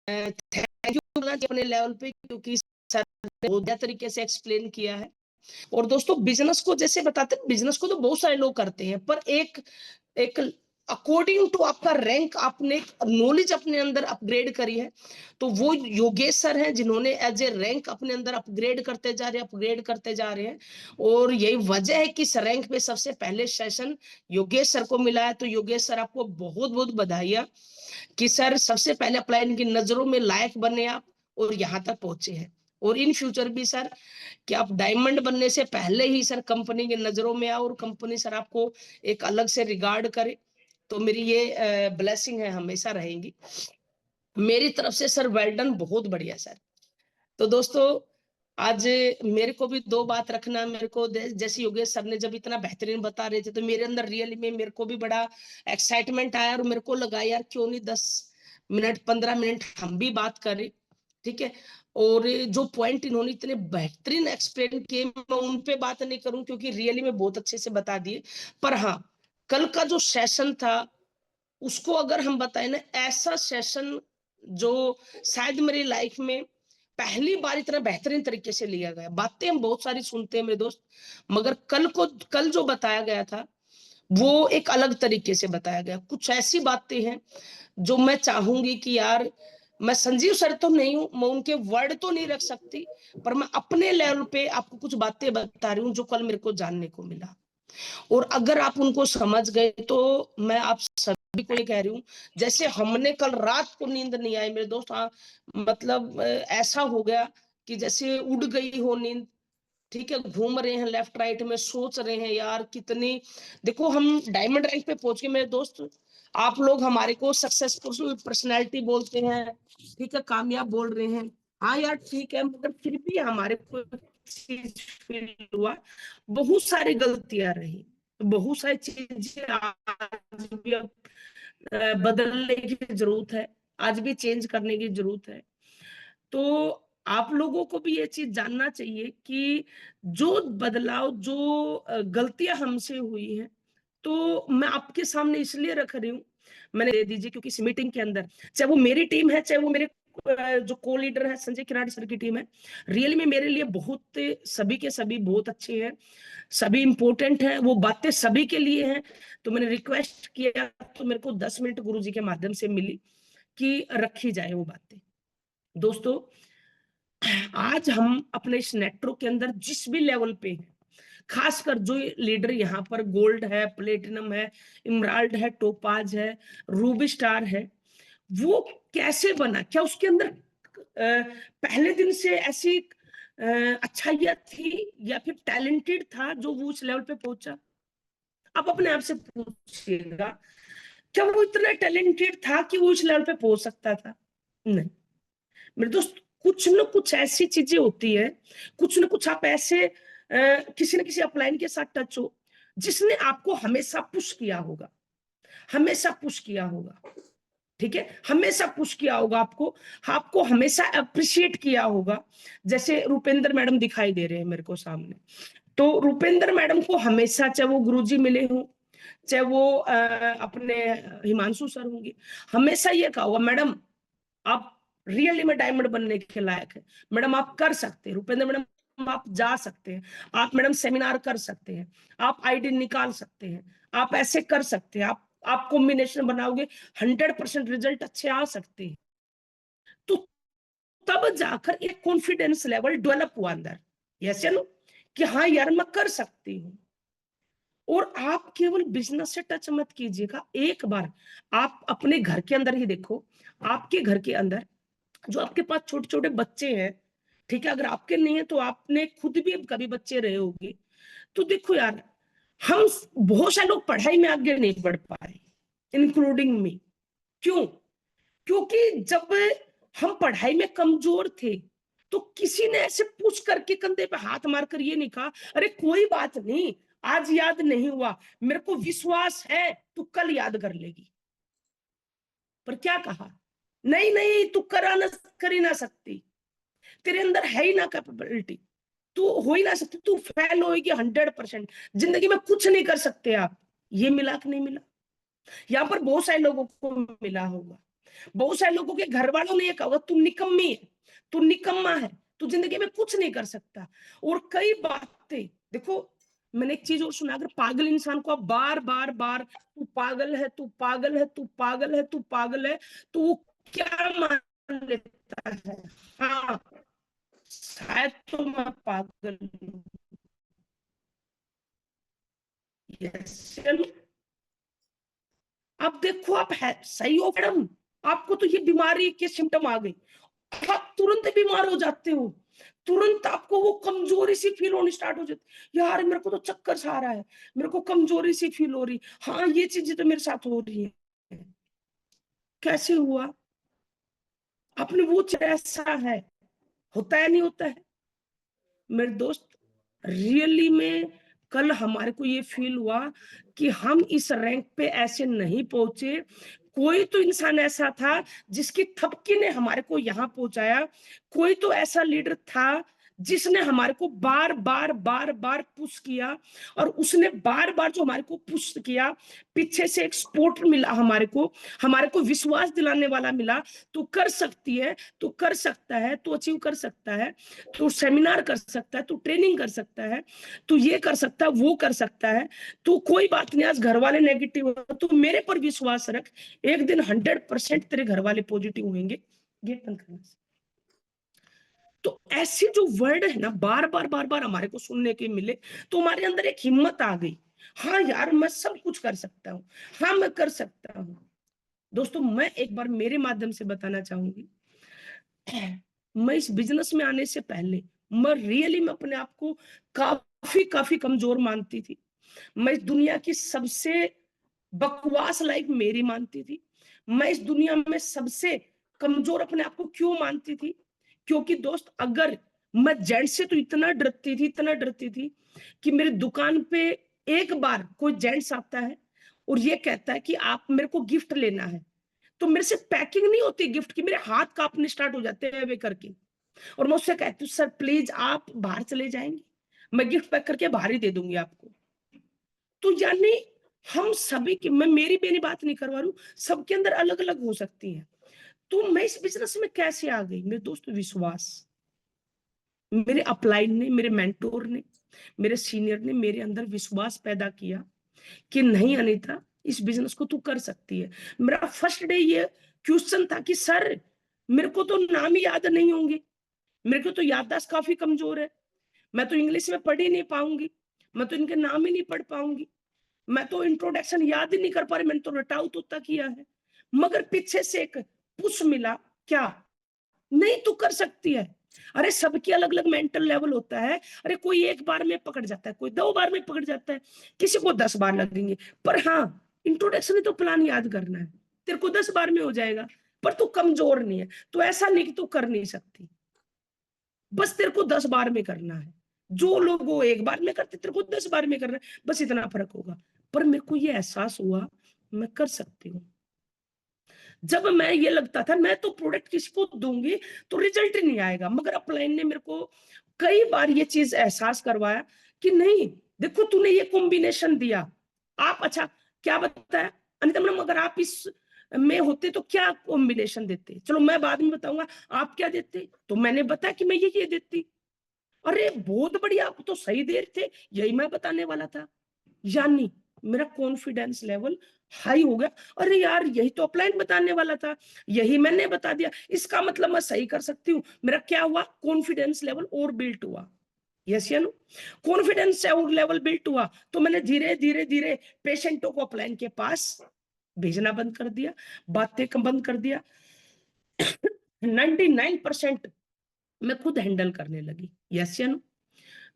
Thank you बोलना चाहिए अपने लेवल पे, क्योंकि सर ने बहुत बढ़िया तरीके से एक्सप्लेन किया है। और दोस्तों बिज़नेस को जैसे बताते हैं, बिज़नेस को तो बहुत सारे लोग करते हैं, पर एक एक अकॉर्डिंग टू आपका रैंक आपने नॉलेज अपने अंदर अपग्रेड करी है, तो वो योगेश सर हैं जिन्होंने एज ए रैंक अपने अंदर अपग्रेड करते जा रहे हैं, अपग्रेड करते जा रहे हैं। और यही वजह है कि इस रैंक पे सबसे पहले सेशन योगेश सर को मिला है। तो योगेश सर आपको बहुत बहुत बधाइयाँ कि सर सबसे पहले अप्लाई इनकी नजरों में लायक बने आप और यहाँ तक पहुंचे हैं। और इन फ्यूचर भी सर कि आप डायमंड बनने से पहले ही सर कंपनी की नजरों में आओ और कंपनी सर आपको एक अलग से रिगार्ड करे। तो मेरी ये ब्लेसिंग है, हमेशा रहेंगी मेरी तरफ से सर। वेल डन, बहुत बढ़िया सर। तो दोस्तों आज मेरे को भी दो बात रखना, मेरे को जैसे योगेश सर ने जब इतना बेहतरीन बता रहे थे तो मेरे अंदर रियली में मेरे को भी बड़ा एक्साइटमेंट आया और मेरे को लगा यार क्यों नहीं 10 मिनट 15 मिनट हम भी बात करें, ठीक है। और जो पॉइंट इन्होंने इतने बेहतरीन एक्सप्लेन किए मैं उन पे बात नहीं करूं क्योंकि रियली में बहुत अच्छे से बता दिए। पर हाँ, कल का जो सेशन था उसको अगर हम बताएं ना, ऐसा सेशन जो शायद मेरी लाइफ में पहली बार इतना बेहतरीन तरीके से लिया गया। बातें हम बहुत सारी सुनते हैं मेरे दोस्त, मगर कल जो बताया गया था वो एक अलग तरीके से बताया गया। कुछ ऐसी बातें हैं जो मैं चाहूंगी कि यार, मैं संजीव सर तो नहीं हूं, मैं उनके वर्ड तो नहीं रख सकती, पर मैं अपने लेवल पे आपको कुछ बातें बता रही हूँ जो कल मेरे को जानने को मिला। और अगर आप उनको समझ गए तो मैं आप सभी को ये कह रही हूँ, जैसे हमने कल रात को नींद नहीं आई मेरे दोस्त। हाँ, मतलब ऐसा हो गया कि जैसे उड़ गई हो नींद, ठीक है। घूम रहे हैं लेफ्ट राइट में, सोच रहे हैं यार कितनी, देखो हम डायमंड रैंक पे पहुंच के मेरे दोस्त, आप लोग हमारे को सक्सेसफुल पर्सनैलिटी बोलते हैं, ठीक है, कामयाब बोल रहे हैं। हाँ यार ठीक है, मगर फिर भी हमारे को चीज फील हुआ, बहुत सारी गलतियां रही, बहुत सारी चीजें आज भी बदलने की जरूरत है, आज भी चेंज करने की जरूरत है। तो आप लोगों को भी ये चीज जानना चाहिए कि जो बदलाव, जो गलतियां हमसे हुई हैं, तो मैं आपके सामने इसलिए रख रही हूँ, मैंने दे दीजिए क्योंकि इस मीटिंग के अंदर चाहे वो मेरी टीम है, चाहे वो मेरे जो को लीडर है संजय किराड़ी सर की टीम है, रियली में मेरे लिए बहुत, सभी के सभी बहुत अच्छे हैं, सभी इंपॉर्टेंट हैं, वो बातें सभी के लिए हैं। तो मैंने रिक्वेस्ट किया तो मेरे को 10 मिनट गुरुजी के माध्यम से मिली कि रखी जाए वो बातें। दोस्तों आज हम अपने इस नेटवर्क के अंदर जिस भी लेवल पे हैं, खासकर जो लीडर यहाँ पर गोल्ड है, प्लेटिनम है, इमराल्ड है, टोपाज है, रूबी स्टार है, वो कैसे बना? क्या उसके अंदर पहले दिन से ऐसी अच्छाइयाँ थी या फिर टैलेंटेड था जो वो उस लेवल पे पहुंचा? आप अपने आप से पूछिएगा, क्या वो इतना टैलेंटेड था कि वो उस लेवल पे पहुंच सकता था? नहीं मेरे दोस्त, कुछ न कुछ ऐसी चीजें होती है, कुछ न कुछ आप ऐसे किसी न किसी अपलाइन के साथ टच हो जिसने आपको हमेशा पुश किया होगा, हमेशा पुश किया होगा, ठीक है, हमेशा पुश किया होगा आपको, आपको हमेशा अप्रिशिएट किया होगा। जैसे रुपेंद्र मैडम दिखाई दे रहे हैं मेरे को सामने, तो रुपेंद्र मैडम को हमेशा, चाहे वो गुरुजी मिले हों, चाहे वो अपने हिमांशु सर होंगे, हमेशा ये कहा होगा मैडम आप रियली में डायमंड बनने के लायक है, मैडम आप कर सकते हैं, रुपेंद्र मैडम आप जा सकते हैं, आप मैडम सेमिनार कर सकते हैं, आप आईडी निकाल सकते हैं, आप ऐसे कर सकते हैं, आप कॉम्बिनेशन बनाओगे 100% रिजल्ट अच्छे आ सकते हैं। तो तब जाकर एक कॉन्फिडेंस लेवल डेवलप हुआ अंदर, यस या नो, कि हाँ यार मैं कर सकती हूँ। और आप केवल बिजनेस से टच मत कीजिएगा, एक बार आप अपने घर के अंदर ही देखो, आपके घर के अंदर जो आपके पास छोटे छोटे बच्चे हैं, ठीक है, अगर आपके नहीं है तो आपने खुद भी कभी बच्चे रहे होंगे, तो देखो यार, हम बहुत सारे लोग पढ़ाई में आगे नहीं बढ़ पाए, इंक्लूडिंग मी। क्यों? क्योंकि जब हम पढ़ाई में कमजोर थे तो किसी ने ऐसे पूछ करके कंधे पे हाथ मारकर ये नहीं कहा अरे कोई बात नहीं, आज याद नहीं हुआ, मेरे को विश्वास है तू कल याद कर लेगी। पर क्या कहा, नहीं नहीं तू कर ही ना सकती, तेरे अंदर है ही ना कैपेबिलिटी, तू हो ही ना सकती, तू फेल होगी 100%, जिंदगी में कुछ नहीं कर सकते आप। ये मिला कि नहीं मिला? यहाँ पर बहुत सारे लोगों को मिला होगा। बहुत सारे लोगों के घर वालों ने ये कहा तू निकम्मी है, तू निकम्मा है, तू जिंदगी में कुछ नहीं कर सकता। और कई बातें देखो, मैंने एक चीज और सुना, अगर पागल इंसान को आप बार बार बार तू पागल है, तू पागल है, तू पागल है, तू पागल है, तो वो क्या मान लेता है? हाँ, शायद तो मैं पागल हूँ। यस, अब देखो आप है सही हो मैडम, आपको तो ये बीमारी के सिम्टम आ गई, आप तुरंत बीमार हो जाते हो, तुरंत आपको वो कमजोरी सी फील होनी स्टार्ट हो जाती, यार मेरे को तो चक्कर सा आ रहा है, मेरे को कमजोरी सी फील हो रही, हाँ ये चीजें तो मेरे साथ हो रही है। कैसे हुआ? आपने वो ऐसा है, होता है नहीं होता है मेरे दोस्त? रियली में कल हमारे को ये फील हुआ कि हम इस रैंक पे ऐसे नहीं पहुंचे, कोई तो इंसान ऐसा था जिसकी थपकी ने हमारे को यहाँ पहुंचाया, कोई तो ऐसा लीडर था जिसने हमारे को बार बार बार बार पुश किया, और उसने बार बार जो हमारे को पुश किया, पीछे से एक सपोर्ट मिला हमारे को विश्वास दिलाने वाला मिला, तू कर सकती है, तू कर सकता है, तू अचीव कर सकता है, तू सेमिनार कर सकता है, तू ट्रेनिंग कर सकता है, तू ये कर सकता है, वो कर सकता है, तू कोई बात नहीं, आज घर वाले नेगेटिव हो, तू मेरे पर विश्वास रख, एक दिन 100% तेरे घर वाले पॉजिटिव होंगे। गेट बंद करना। तो ऐसे जो वर्ड है ना, बार बार बार बार हमारे को सुनने के मिले, तो हमारे अंदर एक हिम्मत आ गई, हाँ यार मैं सब कुछ कर सकता हूँ, हाँ मैं कर सकता हूँ। दोस्तों मैं एक बार मेरे माध्यम से बताना चाहूंगी, मैं इस बिजनेस में आने से पहले मैं रियली में अपने आप को काफी काफी कमजोर मानती थी। मैं इस दुनिया की सबसे बकवास लाइफ मेरी मानती थी। मैं इस दुनिया में सबसे कमजोर अपने आप को क्यों मानती थी? क्योंकि दोस्त, अगर मैं जेंट्स से तो इतना डरती थी कि मेरी दुकान पे एक बार कोई जेंट्स आता है और ये कहता है कि आप मेरे को गिफ्ट लेना है, तो मेरे से पैकिंग नहीं होती गिफ्ट की, मेरे हाथ कांपने स्टार्ट हो जाते हैं वे करके, और मैं उससे कहती हूँ सर प्लीज आप बाहर चले जाएंगे, मैं गिफ्ट पैक करके बाहर ही दे दूंगी आपको। तो यानी हम सभी की, मैं मेरी बेनी बात नहीं करवा रही हूँ, सबके अंदर अलग अलग हो सकती है। तो मैं इस बिजनेस में कैसे आ गई मेरे दोस्त? विश्वास। मेरे अपलाइन ने, मेरे मेंटोर ने, मेरे सीनियर ने मेरे अंदर विश्वास पैदा किया कि नहीं अनीता, इस बिजनेस को तू कर सकती है। मेरा फर्स्ट डे ये क्वेश्चन था कि सर मेरे को तो नाम ही याद नहीं होंगे, मेरे को तो याददाश्त काफी कमजोर है, मैं तो इंग्लिश में पढ़ ही नहीं पाऊंगी, मैं तो इनके नाम ही नहीं पढ़ पाऊंगी, मैं तो इंट्रोडक्शन याद ही नहीं कर पा रही, मैंने तो रटाऊ तोता किया है। मगर पीछे से एक पुश मिला, क्या? नहीं तू कर सकती है। अरे सबकी अलग अलग मेंटल लेवल होता है, अरे कोई एक बार में पकड़ जाता है, कोई 2 बार में पकड़ जाता है, किसी को 10 बार लगेंगे, पर हाँ इंट्रोडक्शन ही तो प्लान याद करना है, तेरे को 10 बार में हो जाएगा। पर तू कमजोर नहीं है, तो ऐसा नहीं कि तू कर नहीं सकती, बस तेरे को 10 बार में करना है। जो लोग वो एक बार में करते, तेरे को 10 बार में करना है, बस इतना फर्क होगा। पर मेरे को ये एहसास हुआ मैं कर सकती हूँ। जब मैं ये लगता था मैं तो प्रोडक्ट किसी को दूंगी तो रिजल्ट ही नहीं आएगा, मगर अपलाइन ने मेरे को कई बार ये चीज एहसास करवाया कि नहीं, देखो तूने ये कॉम्बिनेशन दिया, आप अच्छा क्या बताया अनिता मैडम, अगर आप इस में होते तो क्या कॉम्बिनेशन देते? चलो मैं बाद में बताऊंगा, आप क्या देते? तो मैंने बताया कि मैं ये देती। अरे बहुत बढ़िया, आप तो सही दे रहे थे, यही मैं बताने वाला था। यानी मेरा कॉन्फिडेंस लेवल हाई हो गया, अरे यार यही तो अपलाइन बताने वाला था, यही मैंने बता दिया, इसका मतलब मैं सही कर सकती हूँ। मेरा क्या हुआ? कॉन्फिडेंस लेवल और बिल्ट हुआ। यस या नो? कॉन्फिडेंस और लेवल बिल्ट हुआ, तो मैंने धीरे धीरे धीरे पेशेंटों को अपलाइन के पास भेजना बंद कर दिया, बातें बंद कर दिया। 99% मैं खुद हैंडल करने लगी। यस या नो?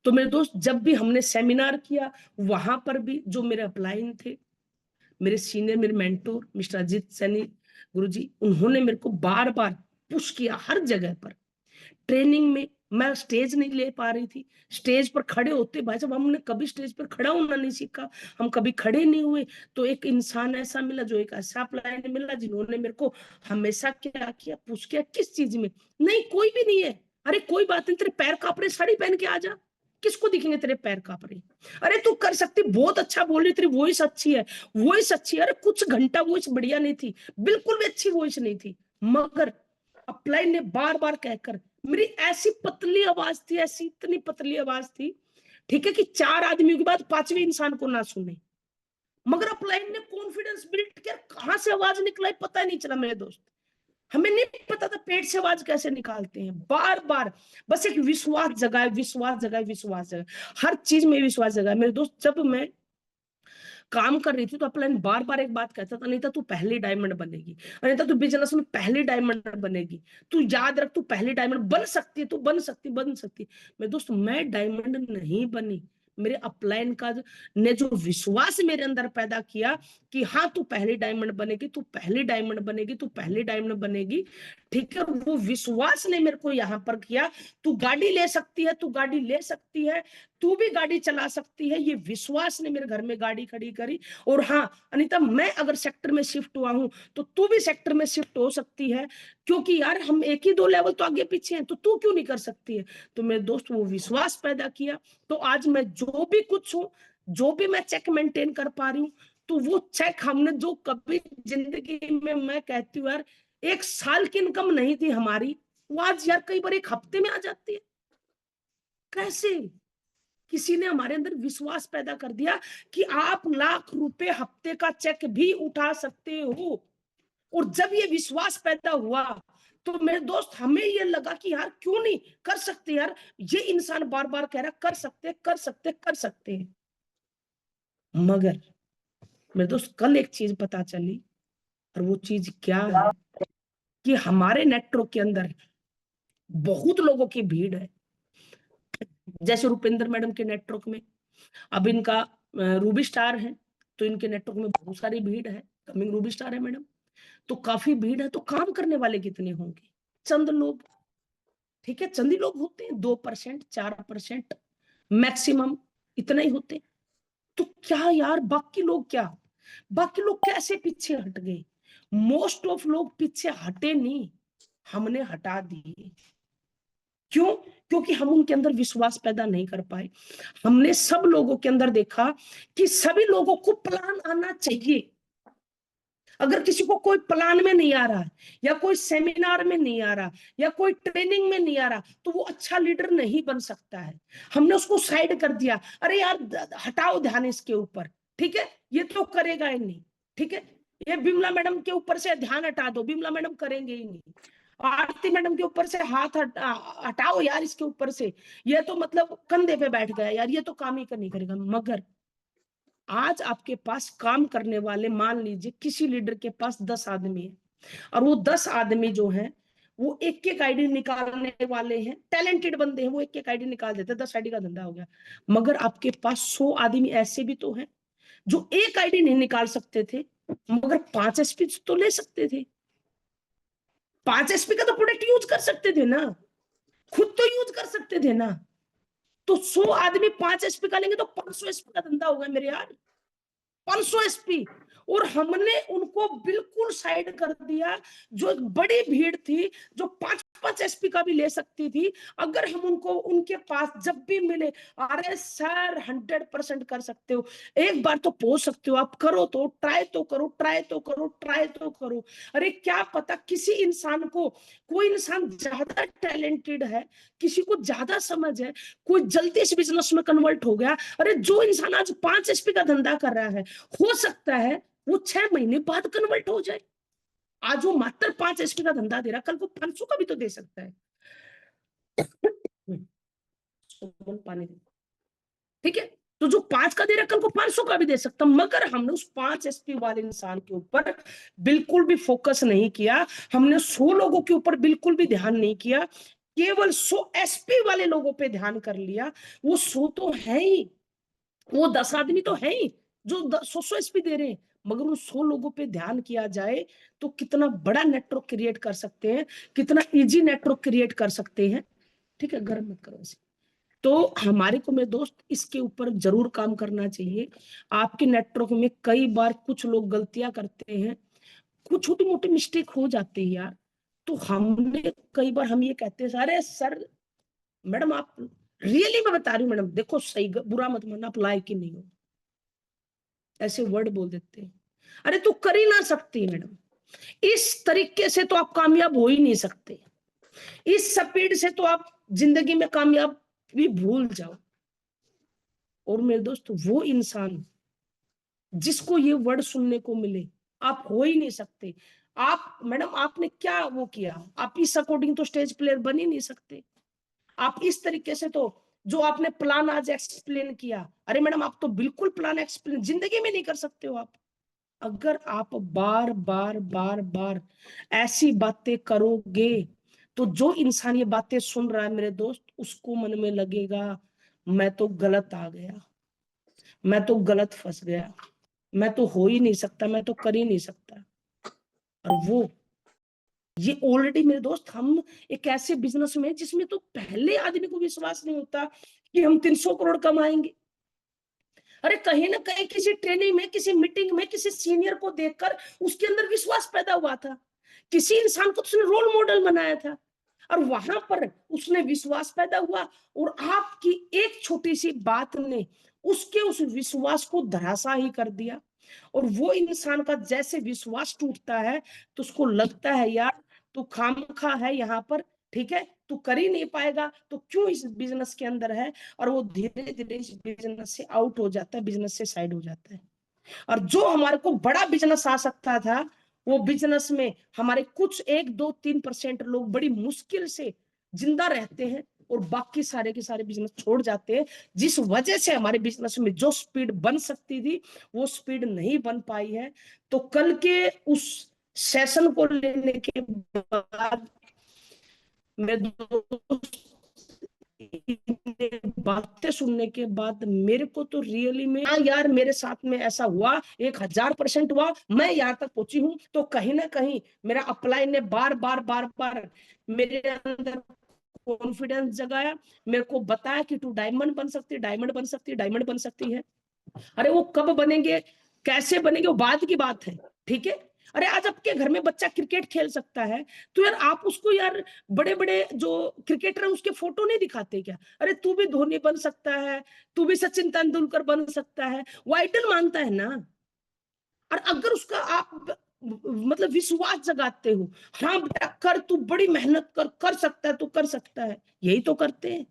तो मेरे दोस्त, जब भी हमने सेमिनार किया, वहां पर भी जो मेरे अपलाइन थे, मेरे सीनियर, मेरे मेंटोर मिस्टर अजीत सैनी गुरुजी, उन्होंने मेरे को बार बार पुश किया हर जगह पर। ट्रेनिंग में मैं स्टेज नहीं ले पा रही थी, स्टेज पर खड़े होते, भाई साहब हमने कभी स्टेज पर खड़ा होना नहीं सीखा, हम कभी खड़े नहीं हुए, तो एक इंसान ऐसा मिला, जो एक ऐसा अपलाइन मिला जिन्होंने मेरे को हमेशा क्या किया, पुश किया। किस चीज में? नहीं कोई भी नहीं है, अरे कोई बात नहीं, तेरे पैर कांप रहे, साड़ी पहन के आ जा, किसको दिखेंगे तेरे पैर कांप रहे? अरे तू कर सकती, बहुत अच्छा बोल रही, तेरी वॉइस अच्छी है, वॉइस अच्छी है। अरे कुछ घंटा वॉइस बढ़िया नहीं थी, बिल्कुल भी अच्छी वॉइस नहीं थी, मगर अपलाइन ने बार बार कहकर, मेरी ऐसी पतली आवाज थी, ऐसी इतनी पतली आवाज थी, ठीक है, कि 4 आदमियों के बाद 5वें इंसान को ना सुने, मगर अपलाइन ने कॉन्फिडेंस बिल्ड किया। कहां से आवाज निकला पता नहीं चला मेरे दोस्त, हमें नहीं पता था पेट से आवाज कैसे निकालते हैं। बार बार बस एक विश्वास जगाए, विश्वास जगाए, विश्वास जगाए, हर चीज में विश्वास जगाए मेरे दोस्त। जब मैं काम कर रही थी तो अपलाइन बार बार एक बात कहता था, अनीता तू पहली डायमंड बनेगी, अनीता तू बिजनेस में पहली डायमंड बनेगी, तू याद रख, तू पहली डायमंड बन सकती है, तू बन सकती, बन सकती। मेरे दोस्त मैं डायमंड नहीं बनी, मेरे अपलाइन का ने जो विश्वास मेरे अंदर पैदा किया कि हाँ तू पहली डायमंड बनेगी, तू पहली डायमंड बनेगी, तू पहली डायमंड बनेगी, ठीक है, वो विश्वास ने मेरे को यहाँ पर किया। तू गाड़ी ले सकती है, तू गाड़ी ले सकती है, तू भी गाड़ी चला सकती है, ये विश्वास ने मेरे घर में गाड़ी खड़ी करी। और हाँ अनीता, मैं अगर सेक्टर में शिफ्ट हुआ हूं तो तू भी सेक्टर में शिफ्ट हो सकती है, क्योंकि यार हम एक ही 2 लेवल तो आगे पीछे हैं, तो तू क्यों नहीं कर सकती है? तो मेरे दोस्त वो विश्वास पैदा किया। तो आज मैं जो भी कुछ हूं, जो भी मैं चेक मेंटेन कर पा रही हूँ, तो वो चेक हमने जो कभी जिंदगी में, मैं कहती हूँ यार 1 साल की इनकम नहीं थी हमारी, वो आज यार कई बार 1 हफ्ते में आ जाती है। कैसे? किसी ने हमारे अंदर विश्वास पैदा कर दिया कि आप लाख रुपए हफ्ते का चेक भी उठा सकते हो। और जब ये विश्वास पैदा हुआ तो मेरे दोस्त हमें ये लगा कि यार क्यों नहीं कर सकते, यार ये इंसान बार बार कह रहा कर सकते, कर सकते, कर सकते हैं। मगर मेरे दोस्त कल एक चीज पता चली, और वो चीज क्या है कि हमारे नेटवर्क के अंदर बहुत लोगों की भीड़ है। जैसे रुपेंद्र मैडम के नेटवर्क में अब इनका रूबी स्टार है, तो इनके नेटवर्क में बहुत सारी भीड़ है, कमिंग रूबी स्टार है मैडम, तो काफी भीड़ है। तो काम करने वाले कितने होंगे? चंद लोग, ठीक है, चंद ही लोग होते हैं, 2%, 4% मैक्सिमम, इतना ही होते। तो क्या यार बाकी लोग क्या, बाकी लोग कैसे पीछे हट गए? मोस्ट ऑफ लोग पीछे हटे नहीं, हमने हटा दिए। क्यों? क्योंकि हम उनके अंदर विश्वास पैदा नहीं कर पाए। हमने सब लोगों के अंदर देखा कि सभी लोगों को प्लान आना चाहिए। अगर किसी को कोई प्लान में नहीं आ रहा, या कोई सेमिनार में नहीं आ रहा, या कोई ट्रेनिंग में नहीं आ रहा, तो वो अच्छा लीडर नहीं बन सकता है। हमने उसको साइड कर दिया, अरे यार हटाओ ध्यान इसके ऊपर, ठीक है, ये तो करेगा ही नहीं, ठीक है, ये बिमला मैडम के ऊपर से ध्यान हटा दो, बिमला मैडम करेंगे ही नहीं। आरती मैडम के ऊपर से हाथ हटाओ यार इसके ऊपर से, ये तो मतलब कंधे पे बैठ गया यार, ये तो काम ही नहीं करेगा। मगर आज आपके पास काम करने वाले, मान लीजिए किसी लीडर के पास 10 आदमी है, और वो 10 आदमी जो है वो एक एक आईडी निकालने वाले हैं, टैलेंटेड बंदे हैं, वो एक एक आईडी निकाल देते हैं, 10 आईडी का धंधा हो गया। मगर आपके पास 100 आदमी ऐसे भी तो हैं जो एक आईडी नहीं निकाल सकते थे, मगर 5 एसपी तो ले सकते थे, 5 एसपी का तो प्रोडक्ट यूज कर सकते थे ना, खुद तो यूज कर सकते थे ना। तो 100 आदमी 5 एसपी का लेंगे तो 500 एसपी का धंधा होगा मेरे यार, 500 एसपी। और हमने उनको बिल्कुल साइड कर दिया। जो एक बड़ी भीड़ थी जो 5-5 एसपी का भी ले सकती थी, अगर हम उनको उनके पास जब भी मिले, अरे सर 100% कर सकते हो, एक बार तो पहुंच सकते हो आप, करो तो, ट्राई तो करो, ट्राई तो करो, ट्राई तो करो। अरे क्या पता किसी इंसान को, कोई इंसान ज्यादा टैलेंटेड है, किसी को ज्यादा समझ है, कोई जल्दी इस बिजनेस में कन्वर्ट हो गया। अरे जो इंसान आज 5 एसपी का धंधा कर रहा है, हो सकता है वो 6 महीने बाद कन्वर्ट हो जाए। आज वो मात्र 5 एसपी का धंधा दे रहा, कल को 500 का भी तो दे सकता है। पानी दे, ठीक है, तो जो 5 का दे रहा कल को 500 का भी दे सकता। मगर हमने उस 5 एसपी वाले इंसान के ऊपर बिल्कुल भी फोकस नहीं किया, हमने 100 लोगों के ऊपर बिल्कुल भी ध्यान नहीं किया, केवल 100 एसपी वाले लोगों पे ध्यान कर लिया। वो 100 तो है ही, वो 10 आदमी तो है ही जो 100 एसपी दे रहे हैं, मगर उन 100 लोगों पे ध्यान किया जाए तो कितना बड़ा नेटवर्क क्रिएट कर सकते हैं, कितना इजी नेटवर्क क्रिएट कर सकते हैं। ठीक है, गर्म मत करो इसे। तो हमारे को मेरे दोस्त इसके ऊपर जरूर काम करना चाहिए। आपके नेटवर्क में कई बार कुछ लोग गलतियां करते हैं, कुछ छोटी मोटी मिस्टेक हो जाती है यार, तो हमने कई बार हम ये कहते हैं, अरे सर मैडम आप रियली मैं बता रही हूँ मैडम, देखो सही बुरा मत मानना, आप लायक ही नहीं हो, ऐसे वर्ड बोल देते हैं। अरे तू कर ही ना सकती मैडम, इस तरीके से तो आप कामयाब हो ही नहीं सकते, इस स्पीड से तो आप जिंदगी में कामयाब भी भूल जाओ। और मेरे दोस्त वो इंसान जिसको ये वर्ड सुनने को मिले, आप हो ही नहीं सकते। आप मैडम आपने क्या वो किया, आप इस अकॉर्डिंग तो स्टेज प्लेयर बन ही नहीं सकते। आप इस तरीके से तो जो आपने प्लान आज एक्सप्लेन किया, अरे मैडम आप तो बिल्कुल प्लान एक्सप्लेन जिंदगी में नहीं कर सकते हो आप। अगर आप बार बार बार बार ऐसी बातें करोगे तो जो इंसान ये बातें सुन रहा है मेरे दोस्त, उसको मन में लगेगा मैं तो गलत आ गया, मैं तो गलत फंस गया, मैं तो हो ही नहीं सकता, मैं तो कर ही नहीं सकता। और वो ये ऑलरेडी मेरे दोस्त हम एक ऐसे बिजनेस में जिसमें तो पहले आदमी को विश्वास नहीं होता कि हम 300 करोड़ कमाएंगे। अरे कहीं ना कहीं किसी ट्रेनिंग में, किसी मीटिंग में, किसी सीनियर को देखकर उसके अंदर विश्वास पैदा हुआ था, किसी इंसान को उसने रोल मॉडल बनाया था, और वहां पर उसने विश्वास पैदा हुआ, और आपकी एक छोटी सी बात ने उसके उस विश्वास को धराशायी कर दिया। और वो इंसान का जैसे विश्वास टूटता है तो उसको लगता है यार तू खामखा है यहाँ पर, ठीक है तू कर ही नहीं पाएगा तो क्यों इस बिजनेस के अंदर है, और वो धीरे धीरे इस बिजनेस से आउट हो जाता है, बिजनेस से साइड हो जाता है। और जो हमारे को बड़ा बिजनेस आ सकता था, वो बिजनेस में हमारे कुछ 1 2 3% लोग बड़ी मुश्किल से जिंदा रहते हैं, और बाकी सारे के सारे बिजनेस छोड़ जाते हैं, जिस वजह से हमारे बिजनेस में जो स्पीड बन सकती थी वो स्पीड नहीं बन पाई है। तो कल के उस सेशन को लेने के बाद मेरे दोस्त, बातें सुनने के बाद मेरे को तो रियली में हाँ यार मेरे साथ में ऐसा हुआ, 1000% हुआ, मैं यहाँ तक पहुंची हूँ। तो कहीं ना कहीं मेरा अप्लाई ने बार बार बार बार मेरे अंदर कॉन्फिडेंस जगाया, मेरे को बताया कि तू डायमंड बन सकती है, डायमंड बन सकती है, डायमंड बन सकती है। अरे वो कब बनेंगे, कैसे बनेंगे, वो बाद की बात है, ठीक है। अरे आज आपके घर में बच्चा क्रिकेट खेल सकता है, तो यार आप उसको यार बड़े बड़े जो क्रिकेटर है उसके फोटो नहीं दिखाते क्या, अरे तू भी धोनी बन सकता है, तू भी सचिन तेंदुलकर बन सकता है, वो आइडल मानता है ना। और अगर उसका आप मतलब विश्वास जगाते हो, हाँ बेटा कर, तू बड़ी मेहनत कर, कर सकता है, तू कर सकता है, यही तो करते हैं।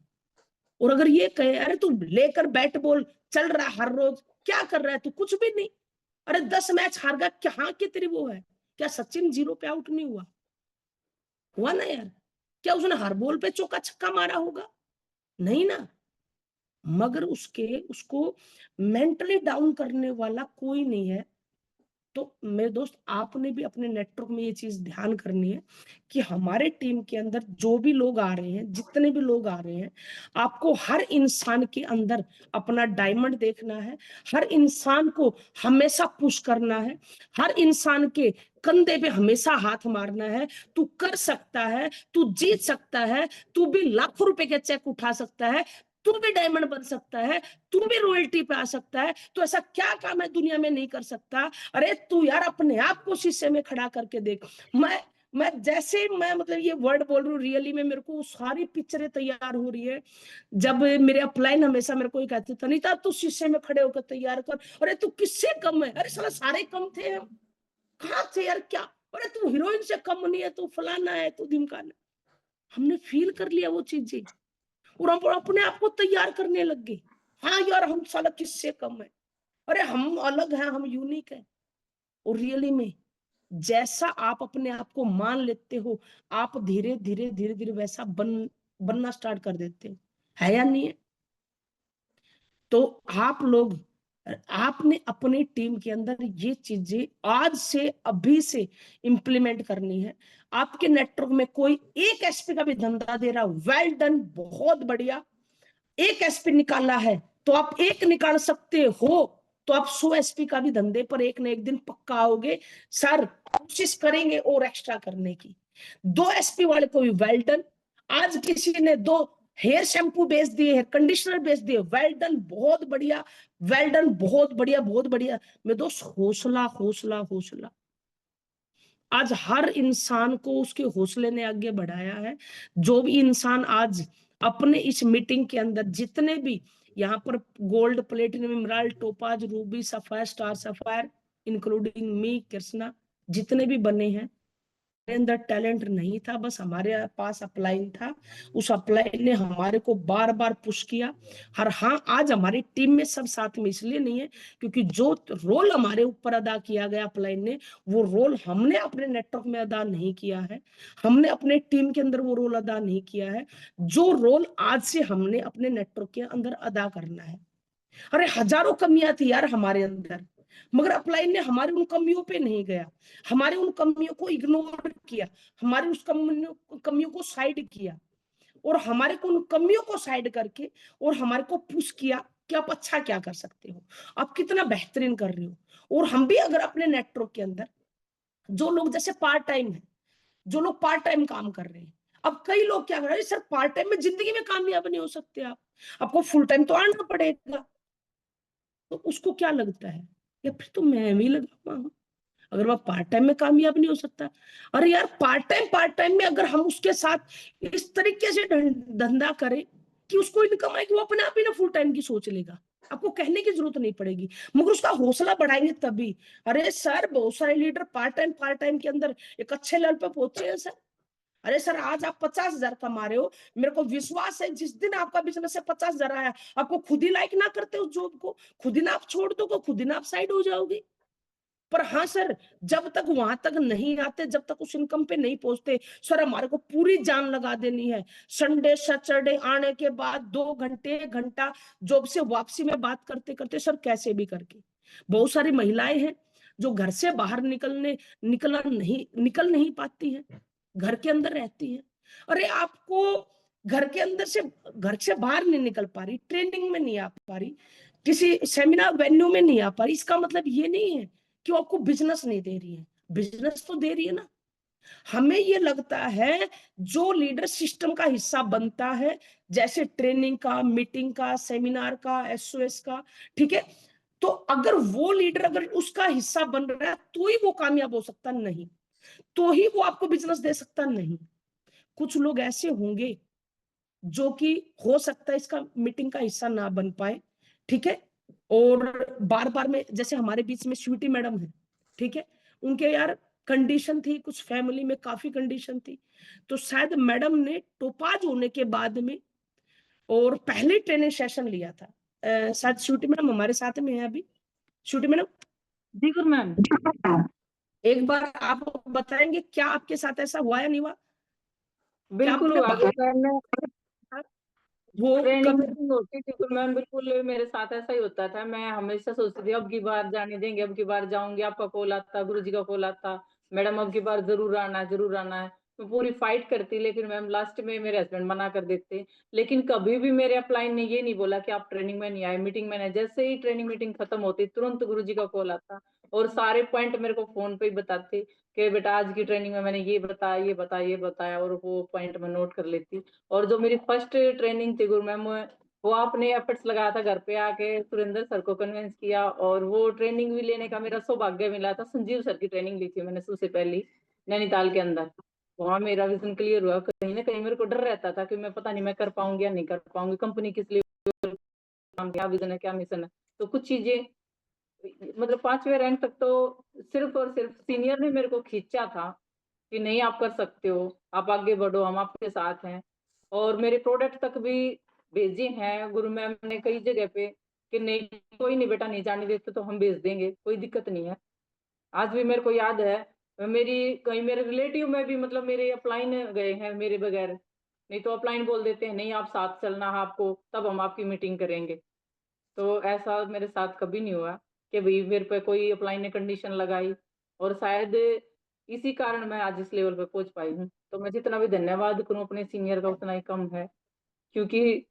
और अगर ये कहे अरे तू लेकर बैट बॉल चल रहा है हर रोज, क्या कर रहा है तू, कुछ भी नहीं, अरे 10 मैच हार गया, क्या हाँ की तेरी वो है, क्या सचिन 0 पे आउट नहीं हुआ, हुआ ना यार, क्या उसने हर बॉल पे चौका छक्का मारा होगा, नहीं ना। मगर उसको मेंटली डाउन करने वाला कोई नहीं है। तो मेरे दोस्त आपने भी अपने नेटवर्क में ये चीज ध्यान करनी है कि हमारे टीम के अंदर जो भी लोग आ रहे हैं, जितने भी लोग आ रहे हैं, आपको हर इंसान के अंदर अपना डायमंड देखना है, हर इंसान को हमेशा पुश करना है, हर इंसान के कंधे पे हमेशा हाथ मारना है, तू कर सकता है, तू जीत सकता है, तू भी लाखों रुपए के चेक उठा सकता है, तू भी डायमंड बन सकता है, तू भी रॉयल्टी पे आ सकता है, तो ऐसा क्या काम है दुनिया में नहीं कर सकता। अरे तू यार अपने आप को शीशे में खड़ा करके देख। मैं जैसे मैं मतलब ये वर्ड बोल रही हूँ, रियली में मेरे को सारी पिक्चरें तैयार हो रही है। जब मेरे अपलाइन हमेशा मेरे को ही कहते थे नहीं था तू शीशे में खड़े होकर तैयार कर, अरे तू किससे कम है, अरे साला सारे कम थे हम, कहाँ थे यार क्या, अरे तू हीरोइन से कम नहीं है, तू फलाना है, तू ढिमकाना। हमने फील कर लिया वो चीजें, और हम अपने आप को तैयार करने लग गए, हाँ यार हम साला किससे कम है, अरे हम अलग हैं, हम यूनिक है। और रियली में जैसा आप अपने आप को मान लेते हो, आप धीरे धीरे धीरे धीरे वैसा बनना स्टार्ट कर देते हो, है या नहीं है। तो आप लोग, आपने अपनी टीम के अंदर ये चीजें आज से अभी से इंप्लीमेंट करनी है। आपके नेटवर्क में कोई एक एसपी का भी धंधा दे रहा, वेल डन, बहुत बढ़िया। एक एसपी निकाला है तो आप एक निकाल सकते हो, तो आप 100 एसपी का भी धंधे पर एक न एक दिन पक्का आओगे। सर कोशिश करेंगे और एक्स्ट्रा करने की। 2 एसपी वाले को भी वेल डन। आज किसी ने 2 हेयर शैम्पू बेच दिए हैं, कंडीशनर बेच दिए, वेल डन, बहुत बढ़िया, वेल डन, बहुत बढ़िया, बहुत बढ़िया। मेरे दोस्त हौसला हौसला हौसला, आज हर इंसान को उसके हौसले ने आगे बढ़ाया है। जो भी इंसान आज अपने इस मीटिंग के अंदर जितने भी यहाँ पर gold, platinum, emerald, topaz, Ruby, sapphire, star sapphire, including me, Krishna, जितने भी बने हैं, अंदर टैलेंट नहीं था, बस हमारे पास अपलाइन था। उस अपलाइन ने हमारे को बार बार पुश किया। हर हाँ, आज हमारी टीम में सब साथ में इसलिए नहीं है क्योंकि जो रोल हमारे ऊपर अदा किया गया अपलाइन ने, वो रोल हमने अपने नेटवर्क में अदा नहीं किया है, हमने अपने टीम के अंदर वो रोल अदा नहीं किया है जो रोल आज से हमने अपने नेटवर्क के अंदर अदा करना है। अरे हजारों कमियां थी यार हमारे अंदर, मगर अपलाइन ने हमारी उन कमियों पे नहीं गया, हमारे उन कमियों को इग्नोर किया, हमारी उस कमियों को साइड किया, और हमारे को उन कमियों को साइड करके और हमारे को पुश किया कि आप अच्छा क्या कर सकते हो, आप कितना बेहतरीन कर रहे हो। और हम भी अगर अपने नेटवर्क के अंदर जो लोग जैसे पार्ट टाइम है, जो लोग पार्ट टाइम काम कर रहे हैं, अब कई लोग क्या कर रहे हैं, सर पार्ट टाइम में जिंदगी में कामयाब नहीं हो सकते आप, आपको फुल टाइम तो आना पड़ेगा। तो उसको क्या लगता है, या फिर तो मैं भी लगा हूं, अगर वह पार्ट टाइम में कामयाब नहीं हो सकता। अरे यार पार्ट टाइम में अगर हम उसके साथ इस तरीके से धंधा करें कि उसको इनकम आए कि वो अपने आप ही ना फुल टाइम की सोच लेगा, आपको कहने की जरूरत नहीं पड़ेगी, मगर उसका हौसला बढ़ाएंगे तभी। अरे सर बहुत सारे लीडर पार्ट टाइम के अंदर एक अच्छे लेवल पे पहुंचे हैं सर। अरे सर आज आप 50,000 कमा रहे हो, मेरे को विश्वास है जिस दिन आपका बिजनेस से 50,000 आया, आपको खुद ही लाइक ना करते उस जॉब को, खुद ही ना आप छोड़ दोगे, खुद ही ना आप साइड हो जाओगे। पर हाँ सर, जब तक वहां तक नहीं आते, जब तक उस इनकम पे नहीं पहुंचते, सर हमारे को पूरी जान लगा देनी है। संडे सैटरडे आने के बाद 2 घंटे 1 घंटा जॉब से वापसी में बात करते करते सर कैसे भी करके, बहुत सारी महिलाएं हैं जो घर से बाहर निकल नहीं पाती हैं, घर के अंदर रहती है। अरे आपको घर से बाहर नहीं निकल पा रही, ट्रेनिंग में नहीं आ पा रही, किसी सेमिनार वेन्यू में नहीं आ पा रही, इसका मतलब ये नहीं है कि वो आपको बिजनेस नहीं दे रही है, बिजनेस तो दे रही है ना। हमें ये लगता है जो लीडर सिस्टम का हिस्सा बनता है, जैसे ट्रेनिंग का, मीटिंग का, सेमिनार का, एसओएस का, ठीक है, तो अगर वो लीडर अगर उसका हिस्सा बन रहा है तो ही वो कामयाब हो सकता, नहीं तो ही वो आपको बिजनेस दे सकता नहीं। कुछ लोग ऐसे होंगे जो कि हो सकता है इसका मीटिंग का हिस्सा ना बन पाए, ठीक है, और बार बार में जैसे हमारे बीच में स्वीटी मैडम है, ठीक है, उनके यार कंडीशन थी, कुछ फैमिली में काफी कंडीशन थी, तो शायद मैडम ने टोपाज होने के बाद में और पहले ट्रेनिंग सेशन लिया था। शायद स्वीटी मैडम हमारे साथ में है अभी, स्वीटी मैडम। जी गुरु मैम। एक बार आप बताएंगे क्या आपके साथ ऐसा हुआ या नहीं हुआ, क्या बिल्कुल आपने हुआ गुरु बाहर मैम। वो ट्रेनिंग कभी। मीटिंग होती थी गुरु मैम, बिल्कुल मेरे साथ ऐसा ही होता था। मैं हमेशा सोचती थी अब की बार जाने देंगे, अब की बार जाऊंगी, आपका कॉल आता, गुरु जी का कॉल आता, मैडम अब की बार जरूर आना है, जरूर आना है। मैं पूरी फाइट करती, लेकिन मैम लास्ट में मेरे हस्बैंड मना कर देते। लेकिन कभी भी मेरे अपलाइन ने ये नहीं बोला कि आप ट्रेनिंग में नहीं आए, मीटिंग में नहीं। जैसे ही ट्रेनिंग मीटिंग खत्म होती तुरंत गुरु जी का कॉल आता और सारे पॉइंट मेरे को फोन पे ही बताते कि बेटा आज की ट्रेनिंग में मैंने ये बताया, ये बताया, ये बताया, और वो पॉइंट में नोट कर लेती। और जो मेरी फर्स्ट ट्रेनिंग थी गुरु मैम, वो आपने एफर्ट्स लगाया था, घर पे आके सुरेंद्र सर को कन्विंस किया, और वो ट्रेनिंग भी लेने का मेरा सौभाग्य मिला था। संजीव सर की ट्रेनिंग ली थी मैंने सबसे पहली नैनीताल के अंदर। वहां मेरा विजन क्लियर हुआ। कहीं ना कहीं मेरे को डर रहता था कि मैं पता नहीं मैं कर पाऊंगी या नहीं कर पाऊंगी, कंपनी किस लिए काम, क्या विजन है, क्या मिशन है। तो कुछ चीजें, मतलब 5वें रैंक तक तो सिर्फ और सिर्फ सीनियर ने मेरे को खींचा था कि नहीं आप कर सकते हो, आप आगे बढ़ो, हम आपके साथ हैं। और मेरे प्रोडक्ट तक भी भेजे हैं गुरु मैम ने कई जगह पे कि नहीं कोई नहीं बेटा, नहीं जाने देते तो हम भेज देंगे, कोई दिक्कत नहीं है। आज भी मेरे को याद है, मेरी कहीं मेरे रिलेटिव में भी मतलब मेरे अपलाइन गए हैं मेरे बगैर, नहीं तो अपलाइन बोल देते हैं नहीं आप साथ चलना है आपको, तब हम आपकी मीटिंग करेंगे। तो ऐसा मेरे साथ कभी नहीं हुआ कि भाई मेरे पे कोई अपलाइन ने कंडीशन लगाई। और शायद इसी कारण मैं आज इस लेवल पे पहुंच पाई हूँ। तो मैं जितना भी धन्यवाद करूँ अपने सीनियर का उतना ही कम है, क्योंकि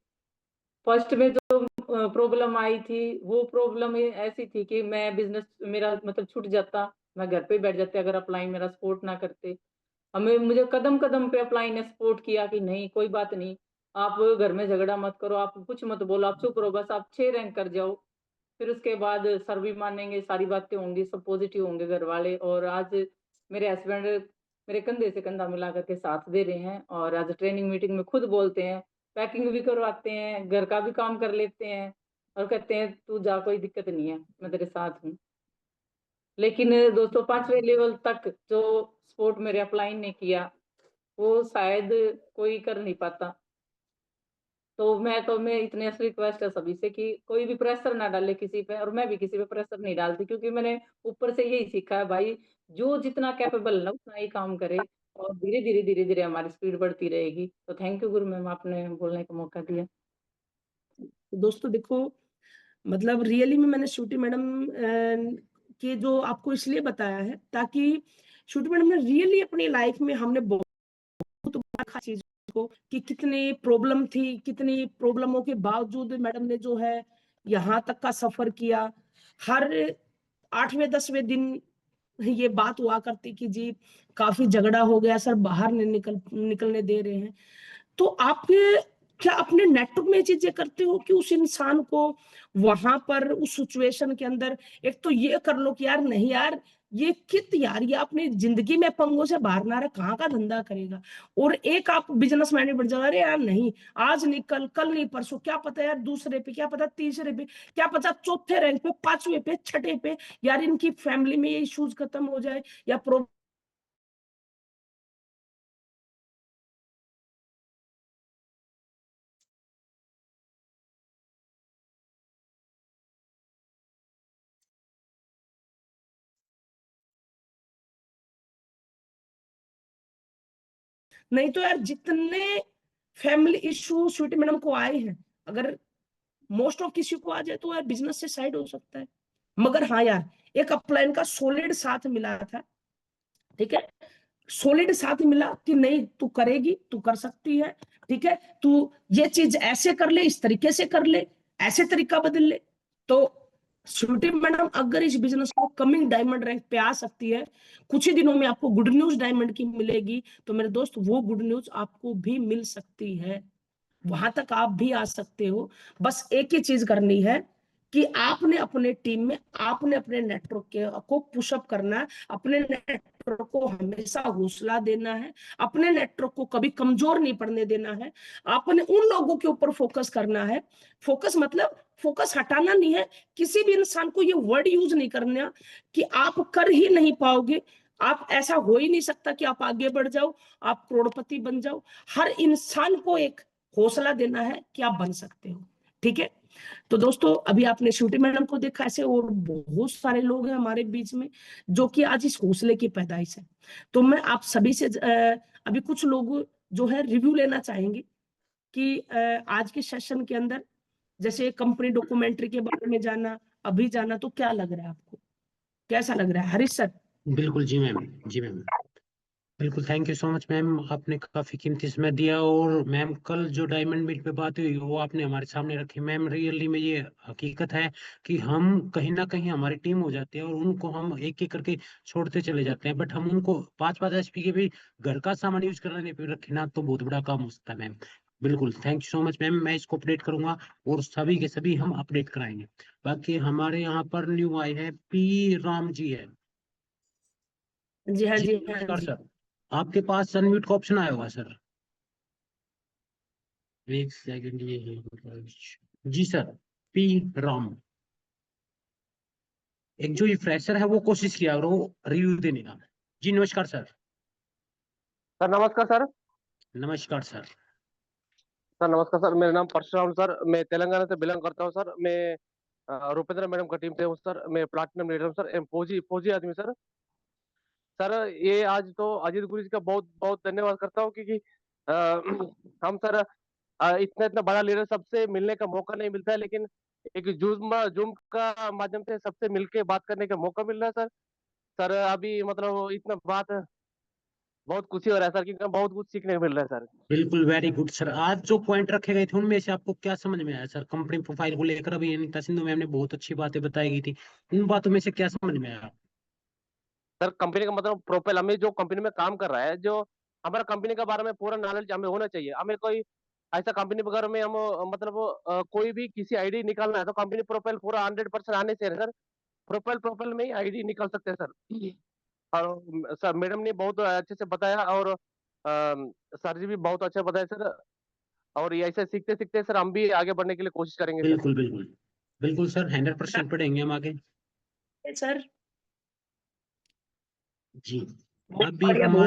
फर्स्ट में जो प्रॉब्लम आई थी वो प्रॉब्लम ऐसी थी कि मैं बिजनेस मेरा मतलब छूट जाता, मैं घर पे बैठ जाती अगर अपलाइन मेरा सपोर्ट ना करते। हमें मुझे कदम कदम पे अपलाइन ने सपोर्ट किया कि नहीं कोई बात नहीं, आप घर में झगड़ा मत करो, आप कुछ मत बोलो, आप चुप रहो, बस आप 6 रैंक कर जाओ। फिर उसके बाद सर भी मानेंगे, सारी बातें होंगी, सब पॉजिटिव होंगे घर वाले। और आज मेरे हस्बैंड मेरे कंधे से कंधा मिला करके साथ दे रहे हैं, और आज ट्रेनिंग मीटिंग में खुद बोलते हैं पैकिंग भी करवाते हैं, घर का भी काम कर लेते हैं और कहते हैं तू जा, कोई दिक्कत नहीं है, मैं तेरे साथ हूँ। लेकिन दोस्तों 5वें लेवल तक जो सपोर्ट मेरे अपलाइन ने किया, वो शायद कोई कर नहीं पाता। तो मैं इतने से रिक्वेस्ट है सभी से कि कोई भी प्रेशर ना डाले किसी पे, और मैं भी किसी पे प्रेशर नहीं डालती, क्योंकि मैंने ऊपर से यही सीखा है भाई, जो जितना कैपेबल है ना उतना ही काम करे, और धीरे धीरे हमारी स्पीड बढ़ती रहेगी। तो थैंक यू गुरु मैम, आपने बोलने का मौका दिया। तो दोस्तों देखो, मतलब रियली में मैंने श्रुति मैडम के जो आपको इसलिए बताया है ताकि श्रुति मैडम ने रियली अपनी लाइफ में हमने बहुत देखा चीज को कि कितनी प्रॉब्लम थी, कितनी प्रॉब्लमों के बावजूद मैडम ने जो है यहाँ तक का सफर किया। हर 8वें 10वें दिन ये बात हुआ करती कि जी काफी झगड़ा हो गया सर, बाहर नहीं निकलने दे रहे हैं। तो आप क्या अपने नेटवर्क में ये चीजें करते हो कि उस इंसान को वहां पर उस सिचुएशन के अंदर एक तो ये कर लो कि यार नहीं यार, ये कित यार, ये अपनी जिंदगी में पंगों से बाहर ना रहे, कहाँ का धंधा करेगा। और एक आप बिजनेस मैन बन जाओ, अरे यार नहीं, आज नहीं कल नहीं परसों, क्या पता यार दूसरे पे, क्या पता तीसरे पे, क्या पता चौथे रैंक पे, 5वें पे, 6ठे पे यार इनकी फैमिली में ये इश्यूज खत्म हो जाए या नहीं तो यार जितने फैमिली इश्यू स्वीटी मैडम को आए हैं, अगर मोस्ट ऑफ किसी को आ जाए तो यार बिजनेस से साइड हो सकता है। मगर हाँ यार, एक अपलाइन का सॉलिड साथ मिला था, ठीक है, सॉलिड साथ मिला कि नहीं तू करेगी, तू कर सकती है, ठीक है, तू ये चीज ऐसे कर ले, इस तरीके से कर ले, ऐसे तरीका बदल ले। तो श्रुति मैडम अगर इस बिजनेस को कमिंग डायमंड रैंक पे आ सकती है, कुछ ही दिनों में आपको गुड न्यूज डायमंड की मिलेगी, तो मेरे दोस्त वो गुड न्यूज आपको भी मिल सकती है, वहां तक आप भी आ सकते हो। बस एक ही चीज करनी है कि आपने अपने टीम में, आपने अपने नेटवर्क के को पुशअप करना है, अपने नेटवर्क को हमेशा हौसला देना है, अपने नेटवर्क को कभी कमजोर नहीं पड़ने देना है। आपने उन लोगों के ऊपर फोकस करना है। फोकस मतलब फोकस हटाना नहीं है, किसी भी इंसान को ये वर्ड यूज नहीं करना कि आप कर ही नहीं पाओगे, आप ऐसा हो ही नहीं सकता कि आप आगे बढ़ जाओ, आप करोड़पति बन जाओ। हर इंसान को एक हौसला देना है कि आप बन सकते हो, ठीक है। तो दोस्तों अभी आपने श्रुति मैडम को देखा, ऐसे और बहुत सारे लोग हैं हमारे बीच में जो कि आज इस हौसले की पैदाइश है। तो मैं आप सभी से अभी कुछ लोग जो है रिव्यू लेना चाहेंगे कि आज के सेशन के अंदर जैसे कंपनी डॉक्यूमेंट्री के बारे में जाना, अभी जाना, तो क्या लग रहा है आपको, कैसा लग रहा है हरीश सर? बिल्कुल जी मैम, जी मैम, बिल्कुल। Thank you so much ma'am, आपने काफी कीमती समय दिया। और मैम कल जो डायमंड मीट पे बात हुई वो आपने हमारे सामने रखी मैम। रियली में ये हकीकत है कि हम कहीं ना कहीं हमारी टीम हो जाती है और उनको हम एक एक करके छोड़ते चले जाते हैं, बट हम उनको 5-5 एचपी के भी घर का सामान यूज करने पे रखे ना, तो बहुत बड़ा काम हो सकता है मैम। बिल्कुल, thank you so much ma'am, मैं इसको अपडेट करूंगा और सभी के सभी हम अपडेट कराएंगे। बाकी हमारे यहाँ पर न्यू आए हैं पी राम जी है। जी हाँ, जी जी हाँ नमस्कार जी। सर, आपके पास अनम्यूट का ऑप्शन आया होगा सर। एक सेकंड, ये है जी सर, पी राम। एक जो ये फ्रेशर है वो कोशिश किया और वो रिव्यू देने का। जी नमस्कार सर। सर नमस्कार सर। नमस्कार सर। सर नमस्कार सर, मेरा नाम परशुराम सर, मैं तेलंगाना से बिलोंग करता हूँ सर। मैं रुपेंद्र मैडम का टीम से हूँ सर, मैं प्लाटिनम लीडर हूँ सर, फौजी फौजी आदमी सर। सर ये आज तो अजीत गुरु जी का बहुत बहुत धन्यवाद करता हूँ, क्योंकि अ, हम सर इतना इतना बड़ा लीडर सबसे मिलने का मौका नहीं मिलता है, लेकिन एक जूम जूम का माध्यम से सबसे मिलके बात करने का मौका मिल रहा है सर। सर अभी मतलब इतना बात बहुत खुशी हो रहा है सर, क्योंकि बहुत कुछ सीखने को मिल रहा है सर। बिल्कुल, वेरी गुड सर। आज जो पॉइंट रखे गए थे उनमें से आपको क्या समझ में आया सर? कंपनी प्रोफाइल को लेकर अभी अनीता सिंधु मैम ने बहुत अच्छी बातें बताई गई थी, उन बातों में से क्या समझ में आया? सर कंपनी का मतलब प्रोफाइल, हमें जो कंपनी में काम कर रहा है, जो हमारा कंपनी के बारे में पूरा नॉलेज हमें होना चाहिए। हमें कोई ऐसा कंपनी वगैरह में हम मतलब कोई भी किसी आईडी निकालना है तो कंपनी प्रोफाइल पूरा 100% आने से सर, प्रोफाइल प्रोफाइल में ही आईडी निकाल सकते हैं सर। और सर मैडम ने बहुत अच्छे से बताया, और सर जी भी बहुत अच्छा बताया सर। और ये ऐसे सीखते सीखते सर हम भी आगे बढ़ने के लिए कोशिश करेंगे सर। बिल्कुल बिल्कुल बिल्कुल सर, 100% पढ़ेंगे हम आगे। सर जी, बहुत अभी बढ़िया, हमारे